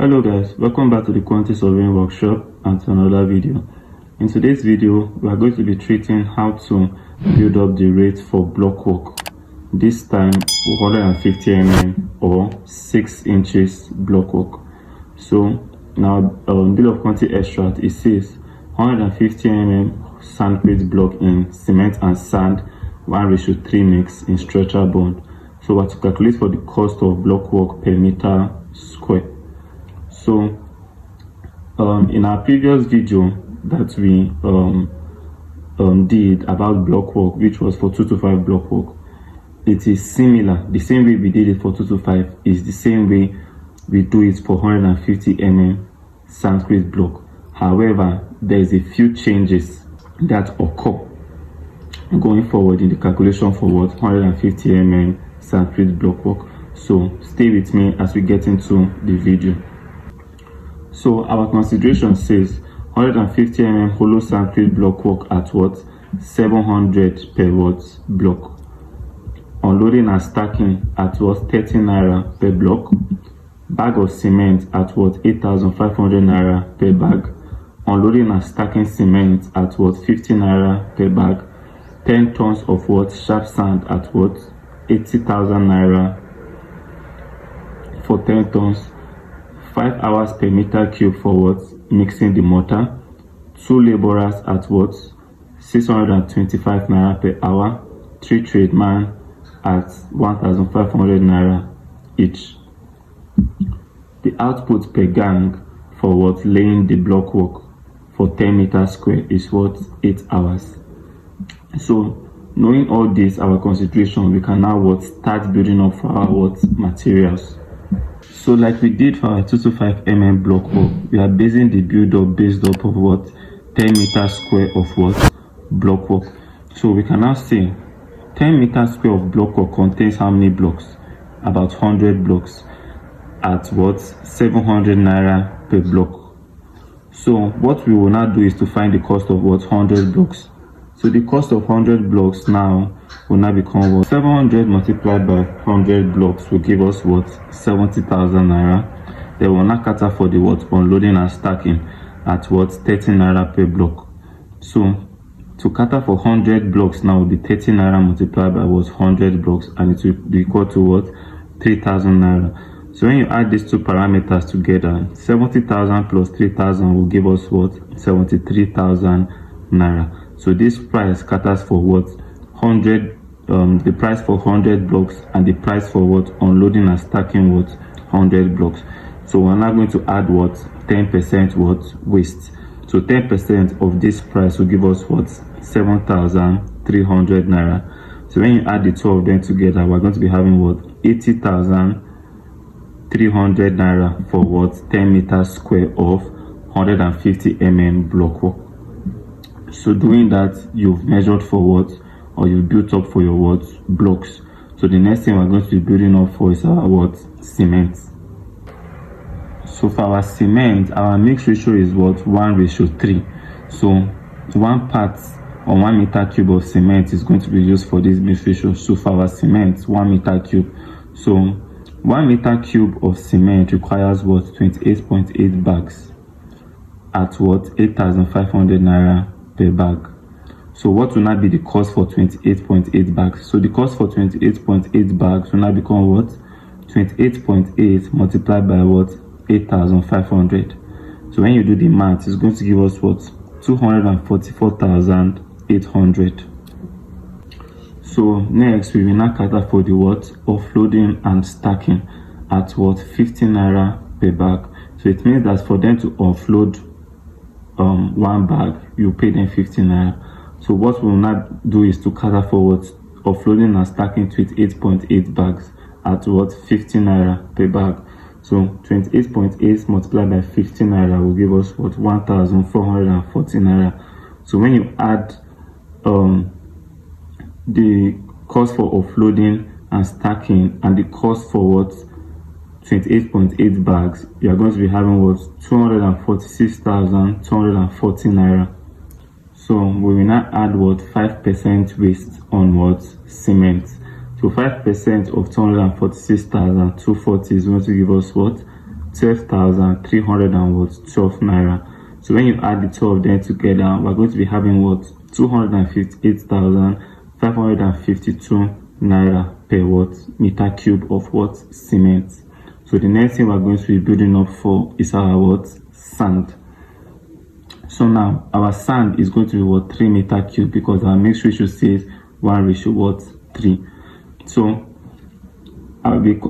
Hello guys, welcome back to the quantity surveying workshop and to another video. In today's video, we are going to be treating how to build up the rate for blockwork. This time 150 mm or 6 inches blockwork. So now bill of quantity extract, it says 150 mm sandpaste block in cement and sand 1:3 mix in stretcher bond. So we have to calculate for the cost of blockwork per meter square. So in our previous video that we did about blockwork, which was for 225 blockwork, it is similar. The same way we did it for 225 is the same way we do it for 150 mm sandpaste block. However, there is a few changes that occur going forward in the calculation for what 150 mm sandpaste blockwork. So stay with me as we get into the video. So our consideration says 150 mm hollow sandpaste blockwork at what 700 per watt block. Unloading and stacking at what 13 naira per block. Bag of cement at what 8,500 naira per bag. Unloading and stacking cement at what 15 naira per bag. 10 tons of what sharp sand at what 80,000 naira for 10 tons. 5 hours per meter cube for what mixing the mortar. 2 laborers at what 625 naira per hour. 3 tradesmen at 1,500 naira each. The output per gang for what laying the blockwork for 10 meters square is what 8 hours. So knowing all this, our consideration, we can now what start building up for our what materials. So like we did for our 225 mm blockwork, we are basing the build up based up of what 10 meters square of what blockwork. So we can now say 10 meters square of blockwork contains how many blocks? About 100 blocks at what 700 naira per block. So what we will now do is to find the cost of what 100 blocks. So the cost of 100 blocks now will now become what 700 multiplied by 100 blocks will give us what 70,000 naira. Then we'll now cater for the what unloading and stacking at what 13 naira per block. So to cater for 100 blocks now will be 13 naira multiplied by what 100 blocks, and it will be equal to what 3,000 naira. So when you add these two parameters together, 70,000 plus 3,000 will give us what 73,000 naira. So this price caters for what 100, the price for 100 blocks and the price for what unloading and stacking what 100 blocks. So we're now going to add what 10% what waste. So 10% of this price will give us what 7,300 naira. So when you add the two of them together, we're going to be having what 80,300 naira for what 10 meters square of 150 mm blockwork. So doing that, you've measured for what, or you've built up for your what blocks. So the next thing we're going to be building up for is our what cement. So for our cement, our mix ratio is what 1:3. So 1 part or 1 meter cube of cement is going to be used for this mix ratio. So for our cement, 1 meter cube. So 1 meter cube of cement requires what 28.8 bags at what 8,500 naira per bag. So what will now be the cost for 28.8 bags? So the cost for 28.8 bags will now become what 28.8 multiplied by what 8,500. So when you do the math, it's going to give us what 244,800. So next we will now cater for the what offloading and stacking at what 15 naira per bag. So it means that for them to offload 1 bag, you pay them 15 naira. So what we will now do is to cater for what offloading and stacking 28.8 bags at what 15 naira per bag. So 28.8 multiplied by 15 naira will give us what 1,440 naira. So when you add the cost for offloading and stacking and the cost for what 28.8 bags, you are going to be having what 246,240 naira. So we will now add what 5% waste on what cement. So 5% of 246,240 is going to give us what 12,312 naira. So when you add the two of them together, we're going to be having what? 258,552 naira per meter cube of cement. So the next thing we're going to be building up for is our sand. So now our sand is going to be 3 meter cube, because our mix ratio says 1:3. So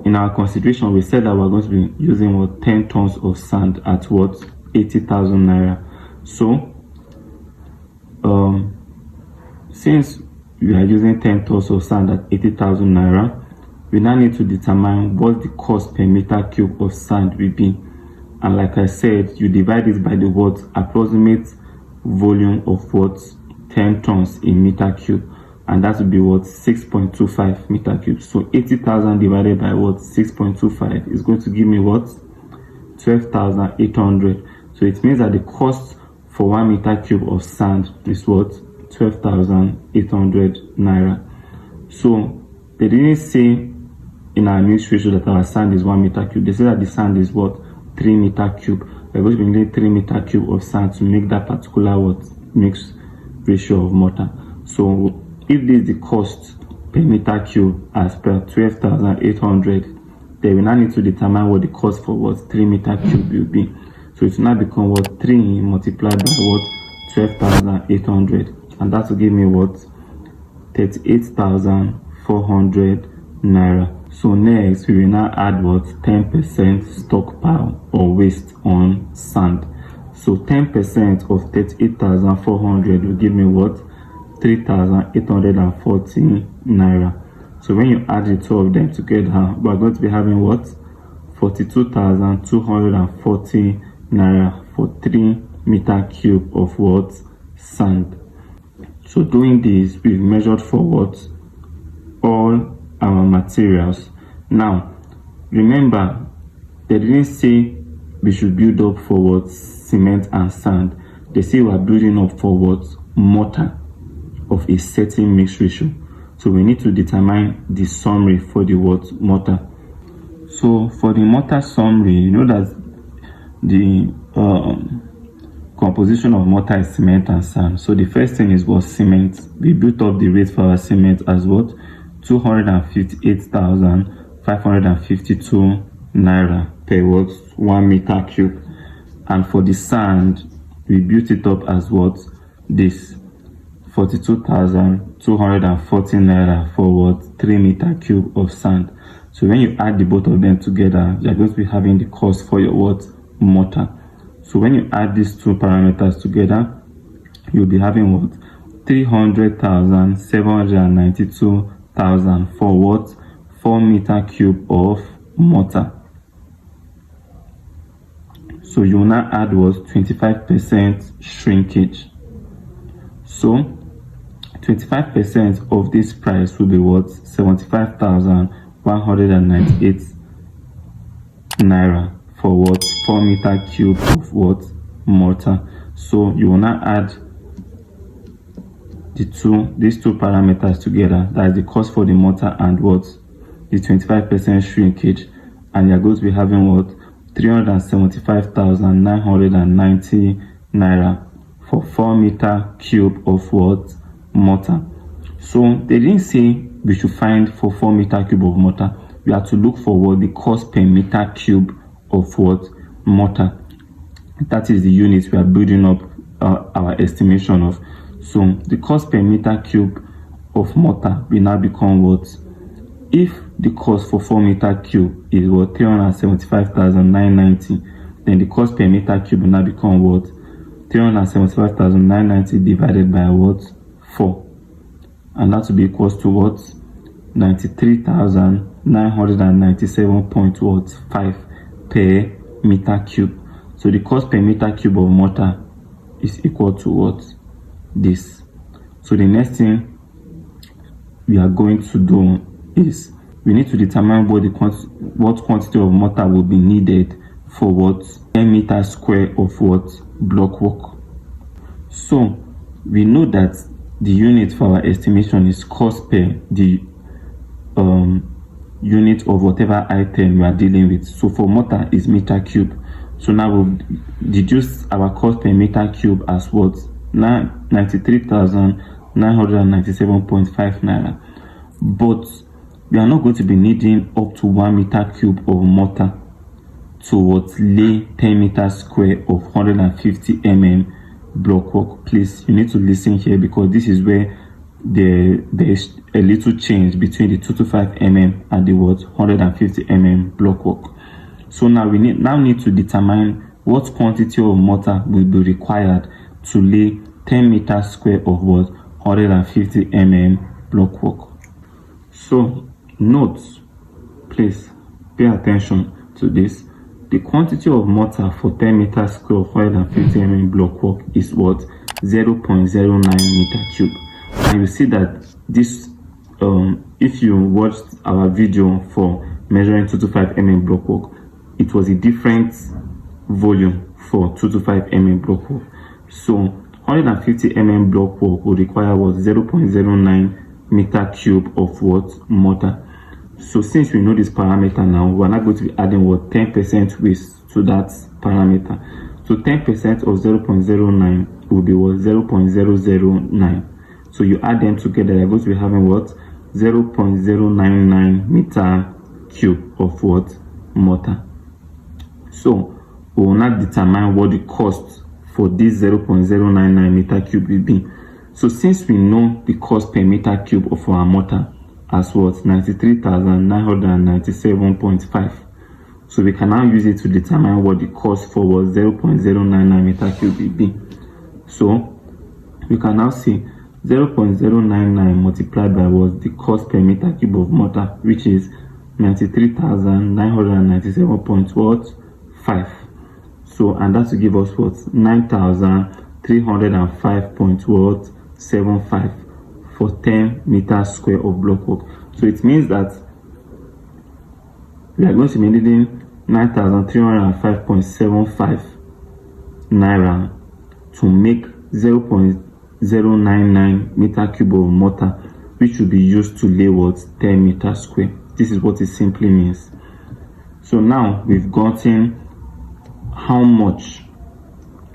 in our consideration, we said that we're going to be using 10 tons of sand at 80,000 naira. So since we are using 10 tons of sand at 80,000 naira, we now need to determine what the cost per meter cube of sand will be. And like I said, you divide it by the approximate volume of 10 tons in meter cube, and that will be 6.25 meter cube. So 80,000 divided by 6.25 is going to give me 12,800. So it means that the cost for 1 meter cube of sand is 12,800 naira. So they didn't say in our mix ratio that our sand is 1 meter cube. They say that the sand is 3 meter cube. We're going to be needing 3 meter cube of sand to make that particular mix ratio of mortar. So if this is the cost per meter cube as per 12,800, then we now need to determine what the cost for 3 meter cube will be. So it will now become 3 multiplied by 12,800, and that will give me 38,400 naira. So next we will now add 10% stockpile or waste on sand. So 10% of 38,400 will give me 3,840 naira. So when you add the two of them together, we are going to be having 42,240 naira for 3 meter cube of sand. So doing this, we've measured for all our materials. Now remember, they didn't say we should build up for cement and sand. They say we are building up for mortar of a certain mix ratio. So we need to determine the summary for the mortar. So for the mortar summary, you know that the composition of mortar is cement and sand. So the first thing is cement. We built up the rate for our cement as 258,552 naira per 1 meter cube, and for the sand we built it up as this 42,240 naira for 3 meter cube of sand. So when you add the both of them together, you are going to be having the cost for your mortar. So when you add these two parameters together, you'll be having 300,792,000 for 4 meter cube of mortar. So you will now add 25% shrinkage. So 25% of this price will be 75,198 naira for 4 meter cube of mortar. So you will now add these two parameters together. That is the cost for the mortar and the 25% shrinkage, and you're going to be having 375,990 naira for 4 meter cube of mortar. So they didn't say we should find for 4 meter cube of mortar. We have to look for the cost per meter cube of mortar. That is the unit we are building up our estimation of. So the cost per meter cube of mortar will now become if the cost for 4 meter cube is 375,990, then the cost per meter cube will now become 375,990 divided by 4, and that will be equals to 93,997.5 per meter cube. So the cost per meter cube of mortar is equal to this. So the next thing we are going to do is we need to determine what quantity of mortar will be needed for 10 meters square of blockwork. So we know that the unit for our estimation is cost per the unit of whatever item we are dealing with. So for mortar is meter cube. So now we'll deduce our cost per meter cube as what? 93,997.5 naira. But we are not going to be needing up to 1 meter cube of mortar to what? Lay 10 meters square of 150 mm blockwork. Please, you need to listen here, because this is where there's a little change between the 225 mm and the what? 150 mm blockwork. So now we need to determine what quantity of mortar will be required to lay 10 meters square of what? 150 mm blockwork. So note, please pay attention to this. The quantity of mortar for 10 meters square of 150 mm blockwork is what? 0.09 meter cube. And you see that this, if you watched our video for measuring 225 mm blockwork, it was a different volume for 225 mm blockwork. So 150 mm blockwork will require what? 0.09 meter cube of what? Mortar. So since we know this parameter now, we're not going to be adding what? 10% waste to that parameter. So 10% of 0.09 will be what? 0.009. So you add them together, you're going to be having what? 0.099 meter cube of what? Mortar. So we will not determine what the cost for this 0.099 meter cube will be. So since we know the cost per meter cube of our mortar as what? 93,997.5. So we can now use it to determine what the cost for what? 0.099 meter cube will be. So we can now see 0.099 multiplied by what? The cost per meter cube of mortar, which is 93,997.5. So, and that will give us what? 9,305.75 for 10 meters square of blockwork. So it means that we are going to be needing 9,305.75 naira to make 0.099 meter cube of mortar, which will be used to lay what? 10 meters square. This is what it simply means. So now we've gotten how much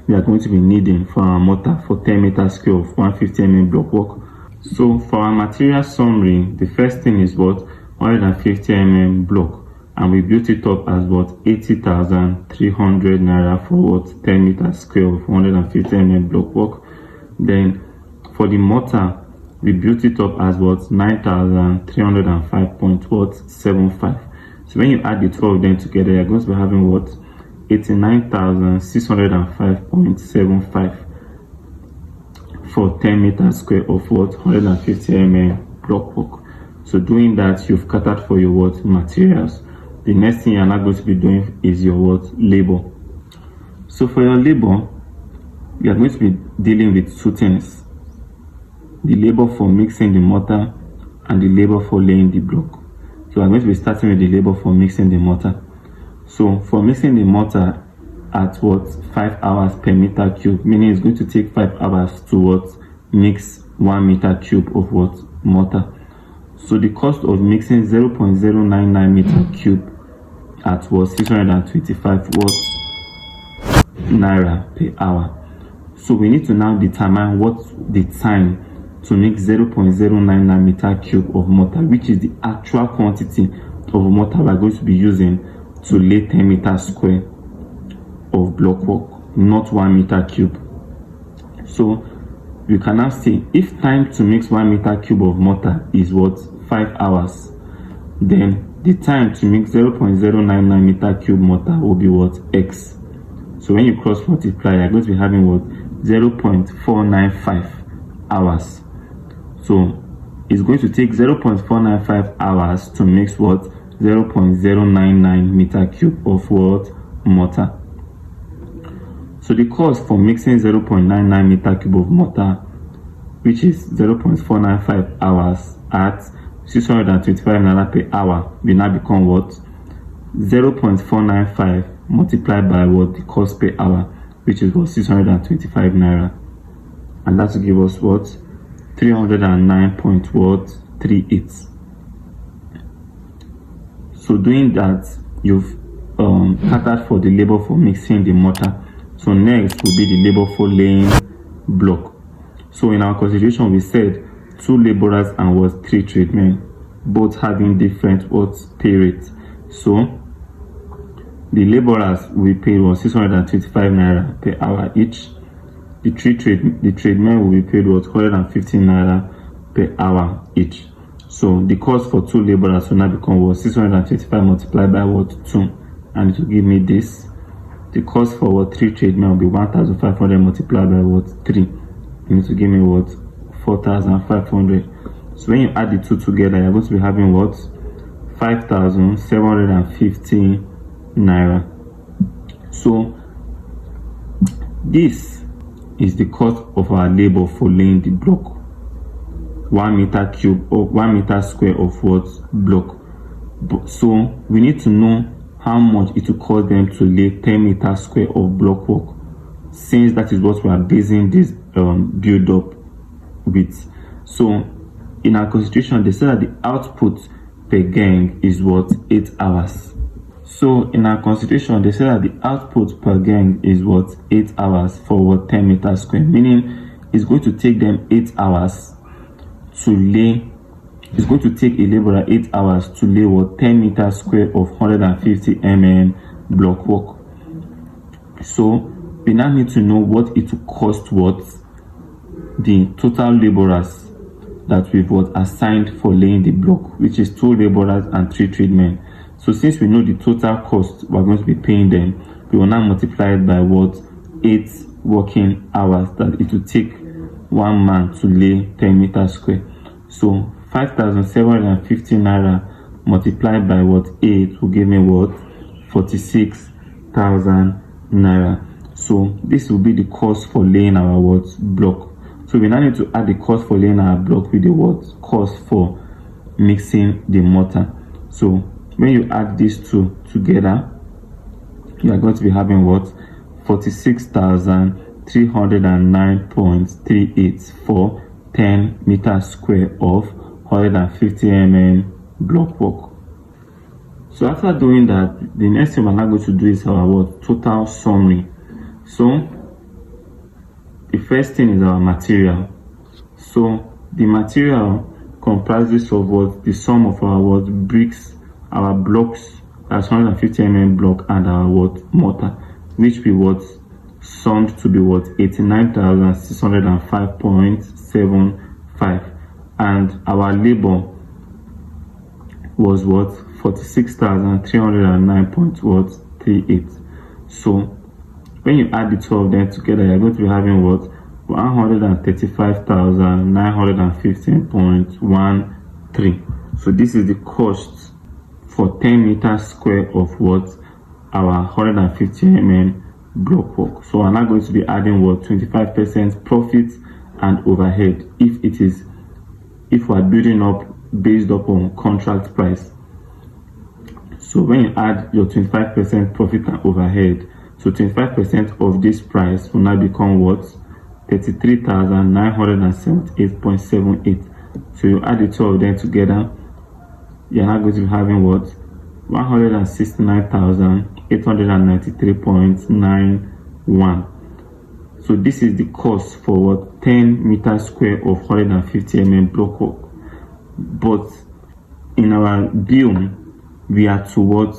we are going to be needing for our mortar for 10 meters square of 150 mm blockwork. So for our material summary, the first thing is what? 150 mm block, and we built it up as what? 80,300 naira for what? 10 meters square of 150 mm blockwork. Then for the mortar, we built it up as what? 9,305.75. So when you add the 12 of them together, you're going to be having what? 89,605.75 for 10 meters square of what? 150 mm blockwork. So doing that, you've catered for your what? Materials. The next thing you're not going to be doing is your what? Labor. So for your labor, you are going to be dealing with two things: the labor for mixing the mortar and the labor for laying the block. So I'm going to be starting with the labor for mixing the mortar. So for mixing the mortar at what? 5 hours per meter cube, meaning it's going to take 5 hours to what? Mix 1 meter cube of what? Mortar. So the cost of mixing 0.099 meter cube at what? 625 naira per hour. So we need to now determine what's the time to make 0.099 meter cube of mortar, which is the actual quantity of mortar we're going to be using to lay 10 meters square of blockwork, not 1 meter cube. So you can now see, if time to mix 1 meter cube of mortar is what? 5 hours, then the time to mix 0.099 meter cube mortar will be what? X. So when you cross multiply, you're going to be having what? 0.495 hours. So it's going to take 0.495 hours to mix what? 0.099 meter cube of what? Mortar. So the cost for mixing 0.99 meter cube of mortar, which is 0.495 hours at 625 naira per hour, will now become what? 0.495 multiplied by what? The cost per hour, which is what? 625 naira. And that will give us what? 309.38. So doing that, you've catered for the labor for mixing the mortar. So next will be the labor for laying block. So in our consideration, we said 2 laborers and 3 tradesmen, both having different pay rates. So the laborers will be paid 625 naira per hour each. The tradesmen will be paid 115 naira per hour each. So the cost for 2 laborers will now become 625 multiplied by 2, and it will give me this. The cost for 3 tradesmen will be 1,500 multiplied by 3, and it will give me 4,500. So when you add the 2 together, you're going to be having 5,750 naira. So this is the cost of our labor for laying the block. 1 meter cube or 1 meter square of block. So we need to know how much it will cost them to lay 10 meters square of block work, since that is what we are basing this build up with. So in our constitution, they say that the output per gang is 8 hours. So in our constitution, they say that the output per gang is 8 hours for 10 meters square, meaning it's going to take them 8 hours to lay. It's going to take a laborer 8 hours to lay 10 meters square of 150 block work. So we now need to know what it will cost the total laborers that we've assigned for laying the block, which is 2 laborers and 3 tradesmen. So since we know the total cost we're going to be paying them, we will now multiply it by 8 working hours that it will take 1 man to lay 10 meters square. So 5,750 naira multiplied by 8 will give me 46,000 naira. So this will be the cost for laying our block. So we now need to add the cost for laying our block with the cost for mixing the mortar. So when you add these 2 together, you are going to be having 46,309.38 for 10 meters square of 150 block work. So after doing that, the next thing we're now going to do is our total summary. So the first thing is our material. So the material comprises of the sum of our bricks, our blocks, that's 150 block, and our mortar, which we summed to be 89,605.75, and our labor was 46,309.38. So when you add the 2 of them together, you're going to be having 135,915.13. So this is the cost for 10 meters square of our 150 block work. So we're now going to be adding 25% profit and overhead if we're building up based upon contract price. So when you add your 25% profit and overhead, so 25% of this price will now become 33,978.78. So you add the 2 of them together, you're now going to be having 169,893.91. So this is the cost for 10 meters square of 150 block work. But in our bill, we are to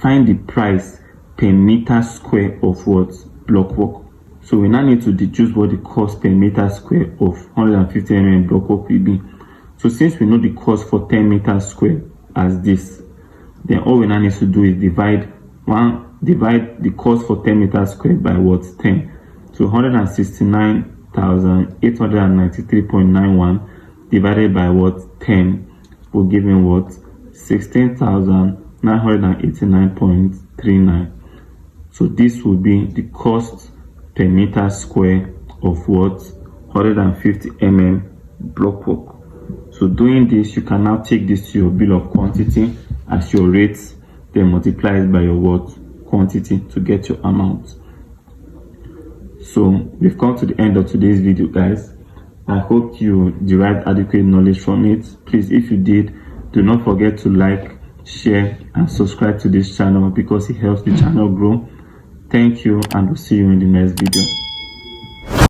find the price per meter square of block work. So we now need to deduce what the cost per meter square of 150 block work will be. So since we know the cost for 10 meters square as this, then all we now need to do is divide the cost for 10 meters square by 10. So 169,893.91 divided by 10 will give me 16,989.39. So this will be the cost per meter square of 150 block work. So doing this, you can now take this to your bill of quantity as your rates, then multiply it by your quantity to get your amount. So we've come to the end of today's video, guys. I hope you derived adequate knowledge from it. Please, if you did, do not forget to like, share and subscribe to this channel because it helps the channel grow. Thank you, and we'll see you in the next video.